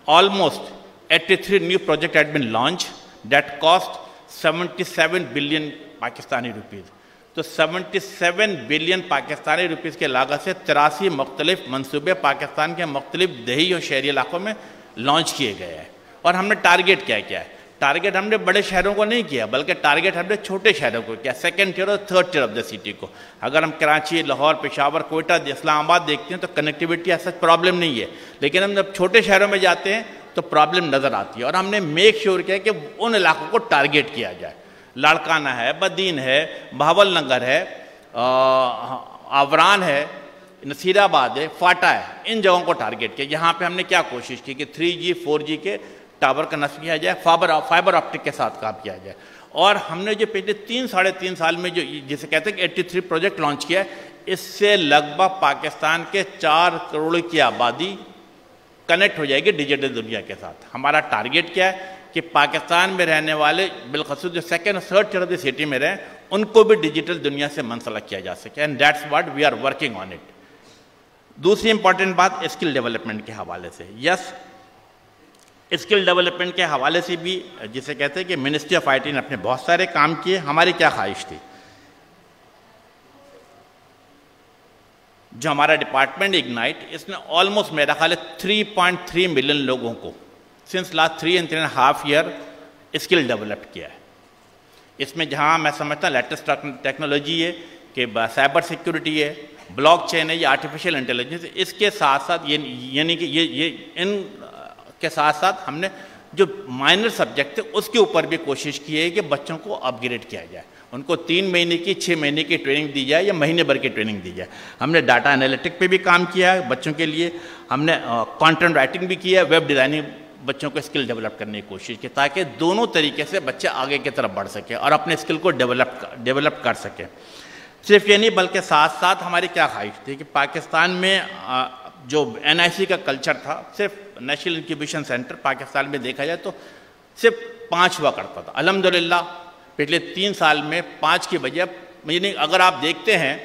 almost 83 new projects had been launched that cost 77 billion Pakistani rupees. تو 77 بلین پاکستانی روپیز کے لاگت سے 83 مختلف منصوبے پاکستان کے مختلف دیہی اور شہری علاقوں میں لانچ کیے گئے ہیں. اور ہم نے ٹارگٹ کیا ہے؟ ٹارگٹ ہم نے بڑے شہروں کو نہیں کیا، بلکہ ٹارگٹ ہم نے چھوٹے شہروں کو کیا، 2nd tier اور 3rd tier of the city کو. اگر ہم کراچی، لاہور، پشاور، کوئٹہ، اسلام آباد دیکھتے ہیں تو کنیکٹیوٹی ایسا پرابلم نہیں ہے، لیکن ہم جب چھوٹے شہروں میں جاتے ہیں تو پرابلم نظر آتی ہے. اور ہم نے میک شیور کیا کہ ان علاقوں کو ٹارگٹ کیا جائے. لاڑکانہ ہے، بدین ہے، بہاول نگر ہے، آوران ہے، نصیر آباد ہے، فاٹا ہے، ان جگہوں کو ٹارگٹ کیا. یہاں پہ ہم نے کیا کوشش کی کہ 3G 4G کے ٹاور کا نصب کیا جائے، فائبر آپٹک کے ساتھ کام کیا جائے. اور ہم نے جو پچھلے 3-3.5 سال میں جو جسے کہتے ہیں کہ 83 پروجیکٹ لانچ کیا ہے، اس سے لگ بھگ پاکستان کے 4 کروڑ کی آبادی کنیکٹ ہو جائے گی ڈیجیٹل دنیا کے ساتھ. ہمارا ٹارگٹ کیا ہے کہ پاکستان میں رہنے والے بالخصوص جو 2nd اور 3rd tier of the city میں رہیں، ان کو بھی ڈیجیٹل دنیا سے منسلک کیا جا سکے. And that's what we are working on it. دوسری امپورٹنٹ بات اسکل ڈیولپمنٹ کے حوالے سے. یس، اسکل ڈیولپمنٹ کے حوالے سے بھی جسے کہتے ہیں کہ منسٹری آف آئی ٹی نے اپنے بہت سارے کام کیے. ہماری کیا خواہش تھی؟ جو ہمارا ڈپارٹمنٹ اگنائٹ، اس نے آلموسٹ میرا خیال ہے 3.3 ملین لوگوں کو since last 3.5 years skill develop کیا ہے. اس میں جہاں میں سمجھتا ہوں لیٹسٹ ٹیکنالوجی ہے کہ سائبر سیکیورٹی ہے، بلاک چین ہے، یہ آرٹیفیشیل انٹیلیجنس. اس کے ساتھ ساتھ یعنی کہ یہ ان کے ساتھ ساتھ ہم نے جو مائنر سبجیکٹ تھے اس کے اوپر بھی کوشش کی ہے کہ بچوں کو اپ گریڈ کیا جائے. ان کو 3 مہینے کی 6 مہینے کی ٹریننگ دی جائے یا مہینے بھر کی ٹریننگ دی جائے. ہم نے ڈاٹا انالیٹک پہ بھی کام کیا ہے بچوں کے لیے. ہم نے کانٹینٹ رائٹنگ بھی کیا ہے، ویب ڈیزائننگ بچوں کو اسکل ڈیولپ کرنے کی کوشش کی تاکہ دونوں طریقے سے بچے آگے کی طرف بڑھ سکیں اور اپنے اسکل کو ڈیولپ کر سکیں. صرف یہ نہیں بلکہ ساتھ ساتھ ہماری کیا خواہش تھی کہ پاکستان میں جو NIC کا کلچر تھا، صرف نیشنل انکیوبیشن سینٹر پاکستان میں دیکھا جائے تو صرف 5 ہوا کرتا تھا. الحمدللہ پچھلے 3 سال میں 5 کی بجائے، یعنی اگر آپ دیکھتے ہیں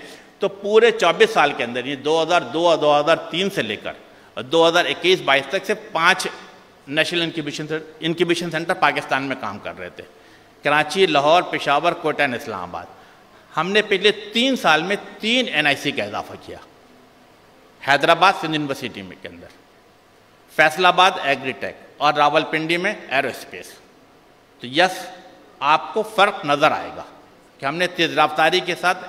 تو پورے 24 سال کے اندر، یہ 2002-2003 سے لے کر 2021-22 تک صرف 5 نیشنل انکیوبیشن سینٹر پاکستان میں کام کر رہے تھے. کراچی، لاہور، پشاور، کوئٹہ، اسلام آباد. ہم نے پچھلے 3 سال میں 3 NIC کا اضافہ کیا. حیدرآباد سندھ یونیورسٹی میں کے اندر، فیصل آباد ایگری ٹیک اور راول پنڈی میں ایرو اسپیس. تو یس، آپ کو فرق نظر آئے گا کہ ہم نے تیز رفتاری کے ساتھ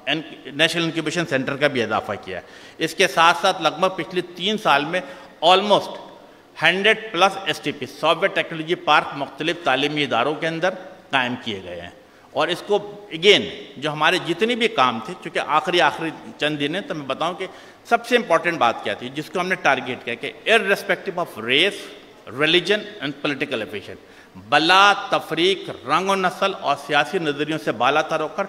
نیشنل انکیوبیشن سینٹر کا بھی اضافہ کیا ہے. اس کے ساتھ ساتھ لگ بھگ پچھلے 3 سال میں almost 100+ STP soft where technology park مختلف تعلیمی اداروں کے اندر قائم کیے گئے ہیں. اور اس کو اگین جو ہمارے جتنے بھی کام تھے، چونکہ آخری چند دن ہیں، تو میں بتاؤں کہ سب سے امپورٹنٹ بات کیا تھی جس کو ہم نے ٹارگٹ کیا کہ irrespective of race, religion and political affiliation, بلا تفریق رنگ و نسل اور سیاسی نظریوں سے بالا تر ہو کر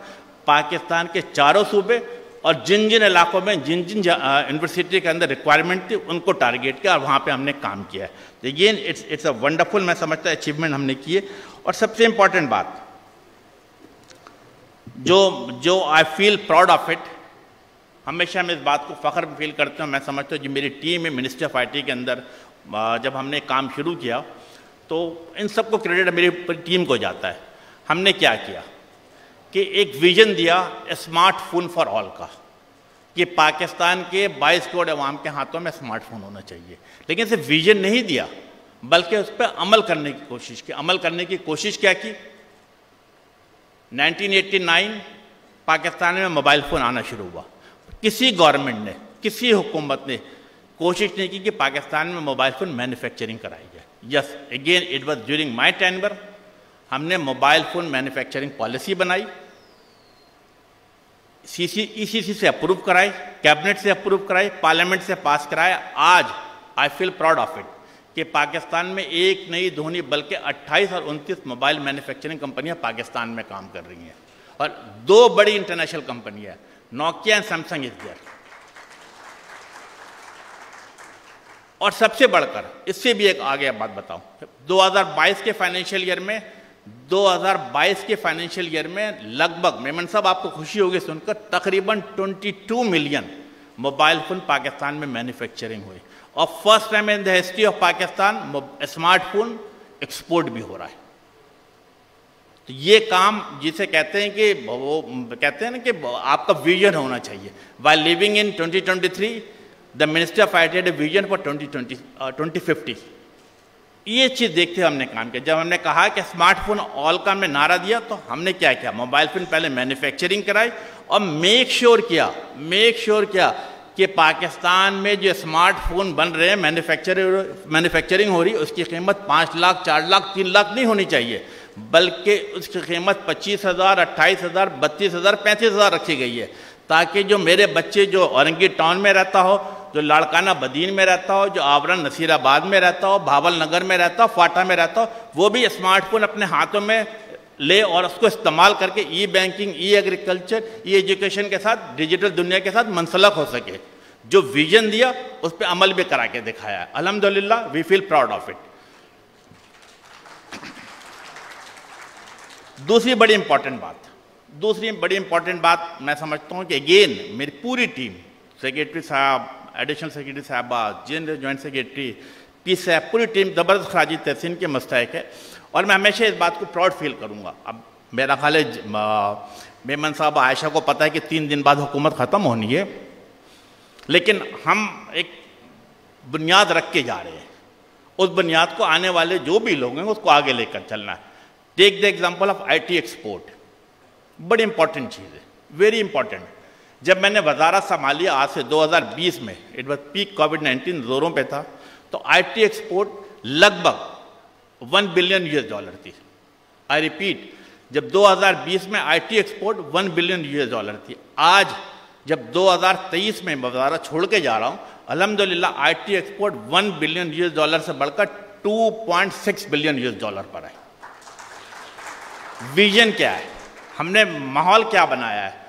پاکستان کے 4 صوبے اور جن علاقوں میں جن یونیورسٹی کے اندر ریکوائرمنٹ تھی ان کو ٹارگٹ کیا اور وہاں پہ ہم نے کام کیا ہے. اگین اٹس اے ونڈرفل، میں سمجھتا ہے اچیومنٹ ہم نے کیے. اور سب سے امپورٹنٹ بات جو آئی فیل پراؤڈ آف اٹ، ہمیشہ میں اس بات کو فخر فیل کرتا ہوں. میں سمجھتا ہوں جو میری ٹیم ہے منسٹری آف آئی ٹی کے اندر، جب ہم نے کام شروع کیا تو ان سب کو کریڈٹ میری ٹیم کو جاتا ہے. ہم نے کیا کیا کہ ایک ویژن دیا اسمارٹ فون فار آل کا، کہ پاکستان کے 22 کروڑ عوام کے ہاتھوں میں اسمارٹ فون ہونا چاہیے. لیکن صرف ویژن نہیں دیا بلکہ اس پہ عمل کرنے کی کوشش کی. عمل کرنے کی کوشش کیا کی؟ 1989 پاکستان میں موبائل فون آنا شروع ہوا. کسی گورنمنٹ نے, کسی حکومت نے کوشش نہیں کی کہ پاکستان میں موبائل فون مینوفیکچرنگ کرائی جائے. Yes, again it was during my tenure. ہم نے موبائل فون مینوفیکچرنگ پالیسی بنائی, ECC سے اپروو کرائی, کیبنٹ سے اپروو کرائی, پارلیمنٹ سے پاس کرایا. آج I feel proud of it کہ پاکستان میں ایک نہیں دو نہیں بلکہ 28 اور 29 موبائل مینوفیکچرنگ کمپنیاں پاکستان میں کام کر رہی ہیں, اور 2 بڑی انٹرنیشنل کمپنیاں ہیں, Nokia and Samsung is there. اور سب سے بڑھ کر اس سے بھی ایک آگے بات بتاؤں, 2022 کے فائنینشیل ایئر میں لگ بھگ, میمن صاحب آپ کو خوشی ہوگی سن کر, تقریباً 22 ملین موبائل فون پاکستان میں مینوفیکچرنگ ہوئی. اور first time in the history of Pakistan smart phone export بھی ہو رہا ہے. تو یہ کام جسے کہتے ہیں کہ وہ کہتے ہیں نا کہ آپ کا ویژن ہونا چاہیے. while living in 2023 the Ministry of IT had a vision for 2050. یہ چیز دیکھتے ہم نے کام کیا. جب ہم نے کہا کہ اسمارٹ فون آل کا ہم نے نعرہ دیا تو ہم نے کیا کیا, موبائل فون پہلے مینوفیکچرنگ کرائی اور میک شور کیا کہ پاکستان میں جو اسمارٹ فون بن رہے ہیں, مینوفیکچرنگ ہو رہی ہے, اس کی قیمت 5 لاکھ 4 لاکھ 3 لاکھ نہیں ہونی چاہیے, بلکہ اس کی قیمت 25,000 28,000 32,000 35,000 رکھی گئی ہے, تاکہ جو میرے بچے جو اورنگی ٹاؤن میں رہتا ہو, جو لاڑکانہ بدین میں رہتا ہو, جو آورن نصیر آباد میں رہتا ہو, بھاول نگر میں رہتا ہو, فاٹا میں رہتا ہو, وہ بھی اسمارٹ فون اپنے ہاتھوں میں لے اور اس کو استعمال کر کے ای بینکنگ, ای ایگریکلچر, ای ایجوکیشن کے ساتھ, ڈیجیٹل دنیا کے ساتھ منسلک ہو سکے. جو ویژن دیا اس پہ عمل بھی کرا کے دکھایا ہے. الحمدللہ وی فیل پراؤڈ آف اٹ. دوسری بڑی امپورٹنٹ بات میں سمجھتا ہوں کہ اگین میری پوری ٹیم, سیکریٹری صاحب, ایڈیشنل سیکریٹری صاحبہ, جوائنٹ سیکریٹری, پی صاحب, پوری ٹیم زبردست خراجی تحسین کے مستحق ہے, اور میں ہمیشہ اس بات کو پراؤڈ فیل کروں گا. اب میرا خیال ہے میمن صاحب عائشہ کو پتہ ہے کہ 3 دن بعد حکومت ختم ہونی ہے, لیکن ہم ایک بنیاد رکھ کے جا رہے ہیں. اس بنیاد کو آنے والے جو بھی لوگ ہیں اس کو آگے لے کر چلنا ہے. Take the example of IT export, بڑی امپورٹنٹ چیز ہے, ویری امپورٹنٹ. جب میں نے وزارت سنبھالی آج سے 2020 میں, اٹ واز پیک کووڈ-19 زوروں پہ تھا, تو IT ایکسپورٹ لگ بھگ $1 بلین تھی. آئی ریپیٹ, جب 2020 میں IT ایکسپورٹ $1 بلین تھی. آج جب 2023 میں وزارت چھوڑ کے جا رہا ہوں, الحمدللہ IT ایکسپورٹ $1 بلین سے بڑھ کر $2.6 بلین پر ہے. ویژن کیا ہے, ہم نے ماحول کیا بنایا ہے,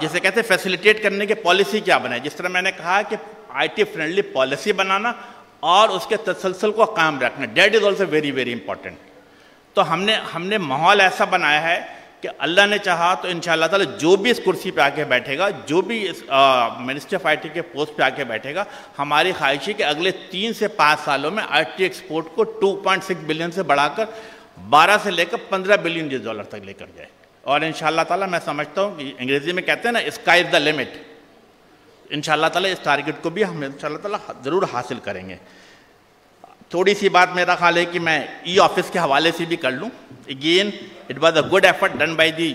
جسے کہتے ہیں فیسیلیٹیٹ کرنے کی پالیسی کیا بنائی. جس طرح میں نے کہا کہ IT فرینڈلی پالیسی بنانا اور اس کے تسلسل کو قائم رکھنا, that is also very very important. تو ہم نے ماحول ایسا بنایا ہے کہ اللہ نے چاہا تو انشاءاللہ تعالی جو بھی اس کرسی پہ آ کے بیٹھے گا, جو بھی اس منسٹری آف IT کے پوسٹ پہ آ کے بیٹھے گا, ہماری خواہش ہے کہ اگلے 3 سے 5 سالوں میں IT ایکسپورٹ کو 2.6 بلین سے بڑھا کر 12 سے لے کر $15 بلین تک لے کر جائے. اور انشاءاللہ تعالی میں سمجھتا ہوں کہ انگریزی میں کہتے ہیں نا, اسکائی از دا لمٹ. انشاءاللہ تعالی اس ٹارگٹ کو بھی ہم انشاءاللہ تعالی ضرور حاصل کریں گے. تھوڑی سی بات میرا خیال ہے کہ میں ای آفس کے حوالے سے بھی کر لوں. Again it was a good effort done by the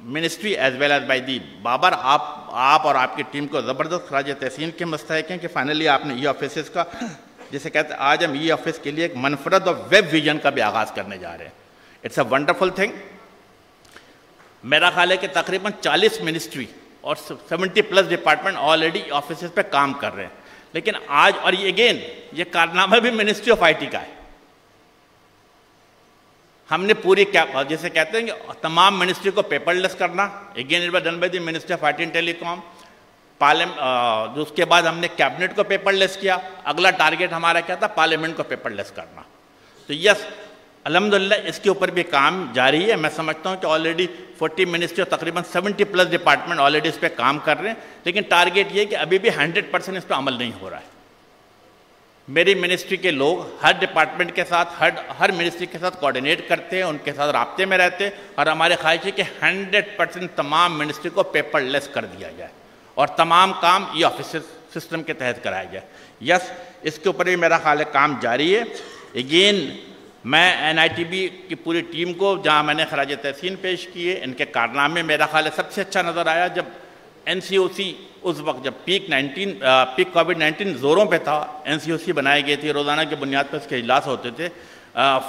ministry as well as by the Babar. آپ اور آپ کی ٹیم کو زبردست خراج تحسین کے مستحق ہیں کہ فائنلی آپ نے ای آفیسز کا, جسے کہتے ہیں آج ہم ای آفس کے لیے ایک منفرد اور ویب ویژن کا بھی آغاز کرنے جا رہے ہیں. It's a wonderful thing. میرا خیال ہے کہ تقریباً 40 منسٹری اور 70+ ڈپارٹمنٹ آلریڈی آفیسز پہ کام کر رہے ہیں. لیکن آج, اور یہ اگین یہ کارنامہ بھی منسٹری آف IT کا ہے. ہم نے پوری جیسے کہتے ہیں کہ تمام منسٹری کو پیپر لیس کرنا, again it was done by the ministry of IT and telecom. اس کے بعد ہم نے کیبنٹ کو پیپر لیس کیا. اگلا ٹارگٹ ہمارا کیا تھا, پارلیمنٹ کو پیپر لیس کرنا. تو یس الحمدللہ اس کے اوپر بھی کام جاری ہے. میں سمجھتا ہوں کہ آلریڈی 40 منسٹری اور تقریباً 70+ ڈپارٹمنٹ آلریڈی اس پہ کام کر رہے ہیں. لیکن ٹارگٹ یہ کہ ابھی بھی 100% اس پہ عمل نہیں ہو رہا ہے. میری منسٹری کے لوگ ہر ڈپارٹمنٹ کے ساتھ, ہر منسٹری کے ساتھ کوآرڈینیٹ کرتے ہیں, ان کے ساتھ رابطے میں رہتے ہیں, اور ہمارے خواہش ہے کہ 100% تمام منسٹری کو پیپر لیس کر دیا جائے اور تمام کام ای آفس سسٹم کے تحت کرایا جائے. یس, اس کے اوپر بھی میرا خیال ہے کام جاری ہے. اگین میں NITB کی پوری ٹیم کو جہاں میں نے خراج تحسین پیش کیے, ان کے کارنامے میرا خیال ہے سب سے اچھا نظر آیا جب NCOC اس وقت جب پیک کووڈ-19 زوروں پہ تھا, NCOC بنائی گئی تھی, روزانہ کی بنیاد پہ اس کے اجلاس ہوتے تھے.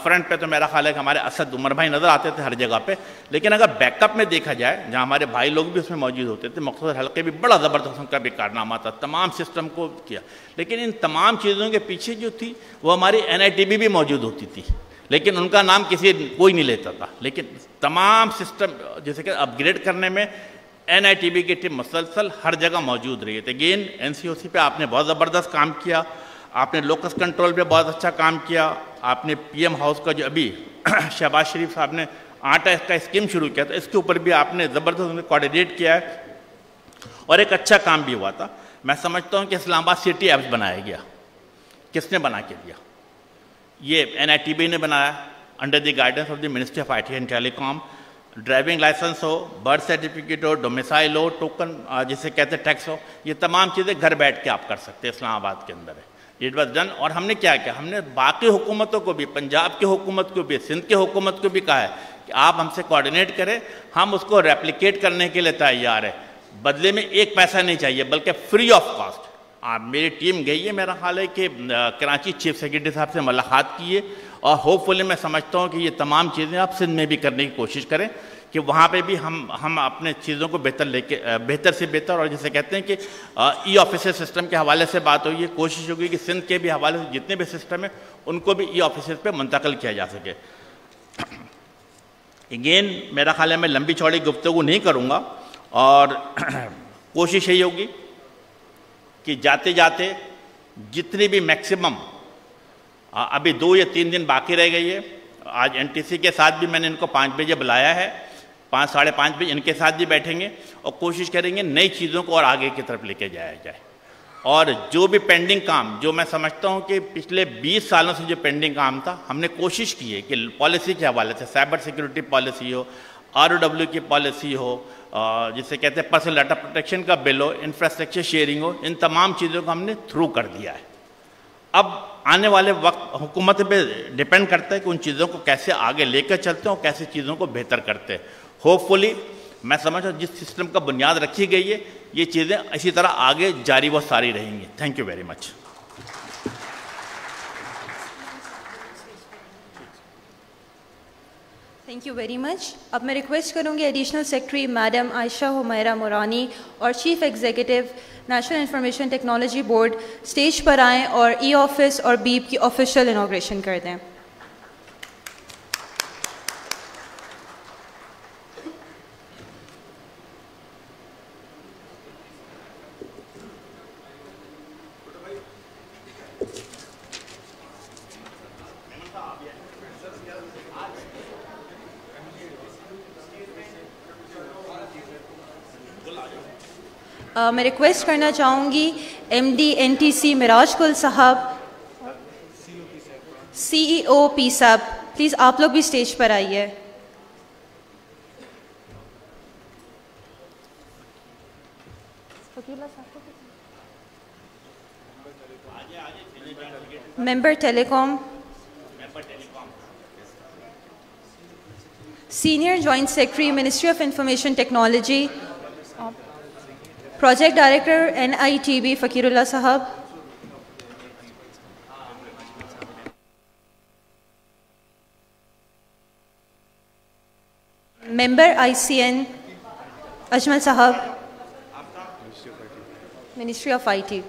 فرنٹ پہ تو میرا خیال ہے کہ ہمارے اسد عمر بھائی نظر آتے تھے ہر جگہ پہ, لیکن اگر بیک اپ میں دیکھا جائے جہاں ہمارے بھائی لوگ بھی اس میں موجود ہوتے تھے, مختصر حلقے بھی بڑا زبردست ان کا بھی کارنامہ تھا, تمام سسٹم کو کیا. لیکن ان تمام چیزوں کے پیچھے جو تھی وہ ہماری NITB بھی موجود ہوتی تھی, لیکن ان کا نام کوئی نہیں لیتا تھا. لیکن تمام سسٹم جیسے کہ اپ گریڈ کرنے میں NITB کی ٹیم مسلسل ہر جگہ موجود رہی ہے. اگین NCOC پہ آپ نے بہت زبردست کام کیا, آپ نے لوکس کنٹرول پہ بہت اچھا کام کیا, آپ نے PM ہاؤس کا جو ابھی شہباز شریف صاحب نے آٹا کا اسکیم شروع کیا تھا, اس کے اوپر بھی آپ نے زبردست کوآرڈینیٹ کیا ہے اور ایک اچھا کام بھی ہوا تھا. میں سمجھتا ہوں کہ اسلام آباد سٹی ایپس بنایا گیا. کس نے بنا کے دیا؟ یہ NITB نے بنایا under the guidance of the ministry of IT and telecom. Driving licence ہو, برتھ سرٹیفکیٹ ہو, ڈومیسائل ہو, ٹوکن جسے کہتے ہیں ٹیکس ہو, یہ تمام چیزیں گھر بیٹھ کے آپ کر سکتے ہیں اسلام آباد کے اندر ہے. It was done. اور ہم نے کیا کیا, ہم نے باقی حکومتوں کو بھی, پنجاب کی حکومت کو بھی, سندھ کی حکومت کو بھی کہا ہے کہ آپ ہم سے کوآرڈینیٹ کریں, ہم اس کو ریپلیکیٹ کرنے کے لیے تیار ہے. بدلے میں ایک پیسہ نہیں چاہیے بلکہ فری آف کاسٹ. آپ میری ٹیم گئی ہے, میرا خیال ہے کہ کراچی چیف سیکرٹری صاحب سے ملاقات کی ہے, اور ہوپ فلی میں سمجھتا ہوں کہ یہ تمام چیزیں آپ سندھ میں بھی کرنے کی کوشش کریں کہ وہاں پہ بھی ہم اپنے چیزوں کو بہتر سے بہتر, اور جسے کہتے ہیں کہ آفیسر سسٹم کے حوالے سے بات ہوئی ہے, کوشش ہوگی کہ سندھ کے بھی حوالے سے جتنے بھی سسٹم ہیں ان کو بھی آفیسر پہ منتقل کیا جا سکے. اگین میرا خیال ہے میں لمبی چوڑی گفتگو نہیں کروں گا, اور کوشش یہی ہوگی کہ جاتے جاتے جتنی بھی میکسیمم, ابھی 2 یا 3 دن باقی رہ گئی ہے, آج NTC کے ساتھ بھی میں نے ان کو 5 بجے بلایا ہے, 5 ساڑھے 5 بجے ان کے ساتھ بھی بیٹھیں گے اور کوشش کریں گے نئی چیزوں کو اور آگے کی طرف لے کے جایا جائے. اور جو بھی پینڈنگ کام, جو میں سمجھتا ہوں کہ پچھلے 20 سالوں سے جو پینڈنگ کام تھا, ہم نے کوشش کی ہے کہ پالیسی کے حوالے سے, سائبر سیکورٹی پالیسی ہو, ROW کی پالیسی ہو, جسے کہتے ہیں پرسنل ڈیٹا پروٹیکشن کا بل ہو, انفراسٹرکچر شیئرنگ ہو, ان تمام چیزوں کو ہم نے تھرو کر دیا ہے. اب آنے والے وقت حکومت پہ ڈیپینڈ کرتا ہے کہ ان چیزوں کو کیسے آگے لے کر چلتے ہیں اور کیسے چیزوں کو بہتر کرتے ہیں. ہوپ فلی میں سمجھتا ہوں جس سسٹم کا بنیاد رکھی گئی ہے یہ چیزیں اسی طرح آگے جاری و ساری رہیں گی. Thank you very much. Thank you very much. اب میں ریکویسٹ کروں گی additional secretary madam Ayesha Humaira Morani اور chief executive national information technology board stage پر آئیں اور آفس اور بیپ کی آفیشیل انوگریشن کر دیں. میں ریکویسٹ کرنا چاہوں گی MD NTC مراج کل صاحب, CEO PSAP, پلیز آپ لوگ بھی اسٹیج پر آئیے. Member telecom, senior joint secretary ministry of information technology, project director NITB Faqir اللہ صاحب, ممبر ICN اجمل صاحب, منسٹری آف IT.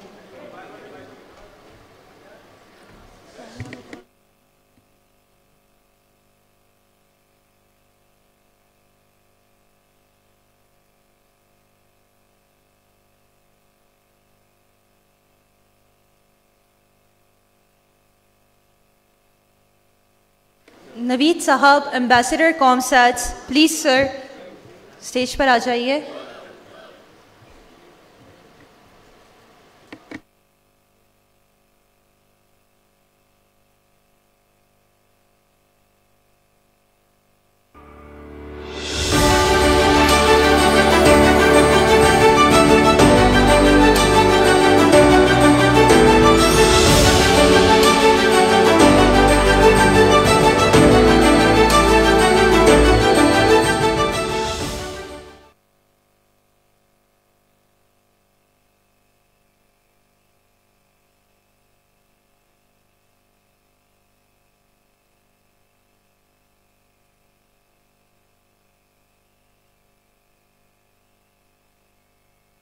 نوید صاحب ambassador COMSATS, please sir stage پر آ جائیے.